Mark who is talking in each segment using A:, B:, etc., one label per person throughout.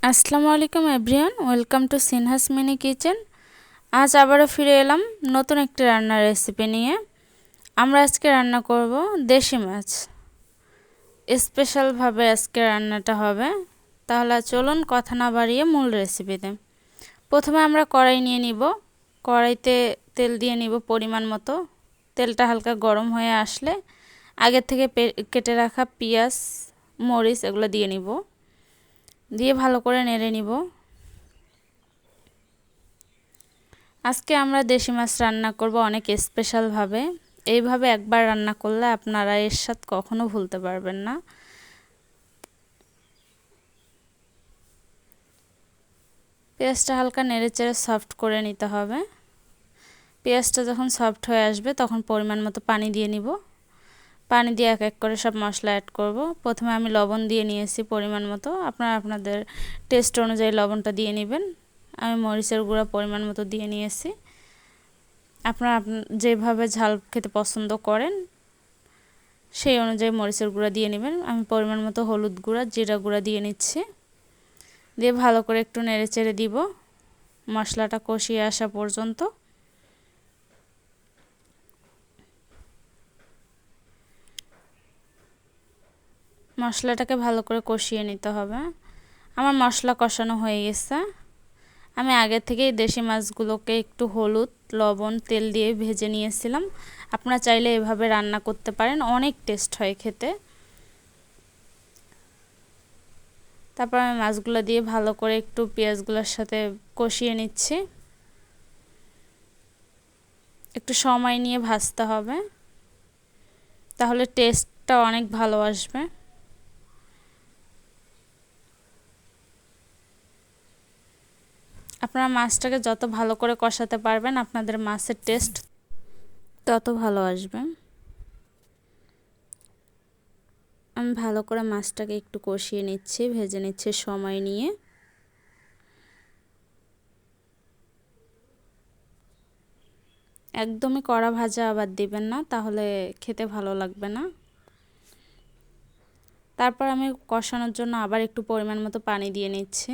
A: আসসালামু আলাইকুম everyone, welcome to Sinha's mini kitchen. আজ আবারও ফিরে এলাম নতুন একটি রান্নার রেসিপি নিয়ে। আমরা আজকে রান্না করব দেশি মাছ। স্পেশালভাবে আজকে রান্নাটা হবে। তাহলে চলুন কথা না বাড়িয়ে মূল রেসিপিতে। প্রথমে আমরা কড়াই নিয়ে নিব। কড়াইতে তেল দিয়ে নিব পরিমাণ মতো। তেলটা হালকা গরম হয়ে আসলে আগের থেকে কেটে রাখা পেঁয়াজ, মরিচ এগুলো দিয়ে নিব। দিয়ে ভালো করে নেড়ে নিব। আজকে আমরা দেশি মাছ রান্না করব অনেক স্পেশালভাবে। এইভাবে একবার রান্না করলে আপনারা এর স্বাদ কখনো ভুলতে পারবেন না। পেঁয়াজটা হালকা নেড়েচেড়ে সফট করে নিতে হবে। পেঁয়াজটা যখন সফট হয়ে আসবে তখন পরিমাণ মতো পানি দিয়ে নিব। পানি দিয়ে এক এক করে সব মশলা অ্যাড করব। প্রথমে আমি লবণ দিয়ে নিয়েছি পরিমাণ মতো। আপনারা আপনাদের টেস্ট অনুযায়ী লবণটা দিয়ে নেবেন। আমি মরিচের গুঁড়া পরিমাণ মতো দিয়ে নিয়েছি। আপনারা যেভাবে ঝাল খেতে পছন্দ করেন সেই অনুযায়ী মরিচের গুঁড়া দিয়ে নেবেন। আমি পরিমাণ মতো হলুদ গুঁড়া, জিরা গুঁড়া দিয়ে নিচ্ছি। দিয়ে ভালো করে একটু নেড়েচেড়ে দিব মশলাটা কষিয়ে আসা পর্যন্ত। মশলাটাকে ভালো করে কষিয়ে নিতে হবে। আমার মশলা কষানো হয়ে গেছে। আমি আগে থেকেই দেশি মাছগুলোকে একটু হলুদ, লবণ, তেল দিয়ে ভেজে নিয়েছিলাম। আপনারা চাইলে এভাবে রান্না করতে পারেন, অনেক টেস্ট হয় খেতে। তারপর আমি মাছগুলো দিয়ে ভালো করে একটু পেঁয়াজগুলোর সাথে কষিয়ে নিচ্ছি। একটু সময় নিয়ে ভাজতে হবে, তাহলে টেস্টটা অনেক ভালো আসবে। আপনারা মাছটাকে যত ভালো করে কষাতে পারবেন আপনাদের মাছের টেস্ট তত ভালো আসবে। আমি ভালো করে মাছটাকে একটু কষিয়ে নিচ্ছি, ভেজে নিচ্ছি সময় নিয়ে। একদমই কড়া ভাজা আবার দিবেন না, তাহলে খেতে ভালো লাগবে না। তারপর আমি কষানোর জন্য আবার একটু পরিমাণ মতো পানি দিয়ে নিচ্ছি।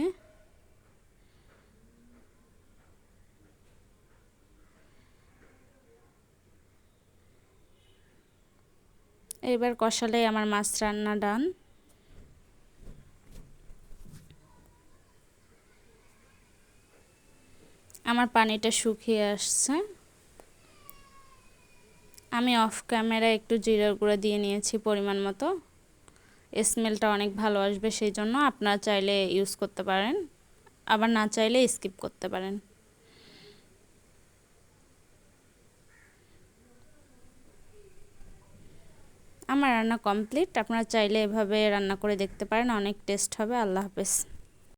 A: এবার কষালেই আমার মাছ রান্না ডান। আমার পানিটা শুকিয়ে আসছে। আমি অফ ক্যামেরা একটু জিরার গুঁড়া দিয়ে নিয়েছি পরিমাণ মতো। স্মেলটা অনেক ভালো আসবে, সেই জন্য আপনারা চাইলে ইউজ করতে পারেন, আবার না চাইলে স্কিপ করতে পারেন। আমার রান্না কমপ্লিট। আপনারা চাইলে এভাবে রান্না করে দেখতে পারেন, অনেক টেস্ট হবে। আল্লাহ হাফেজ।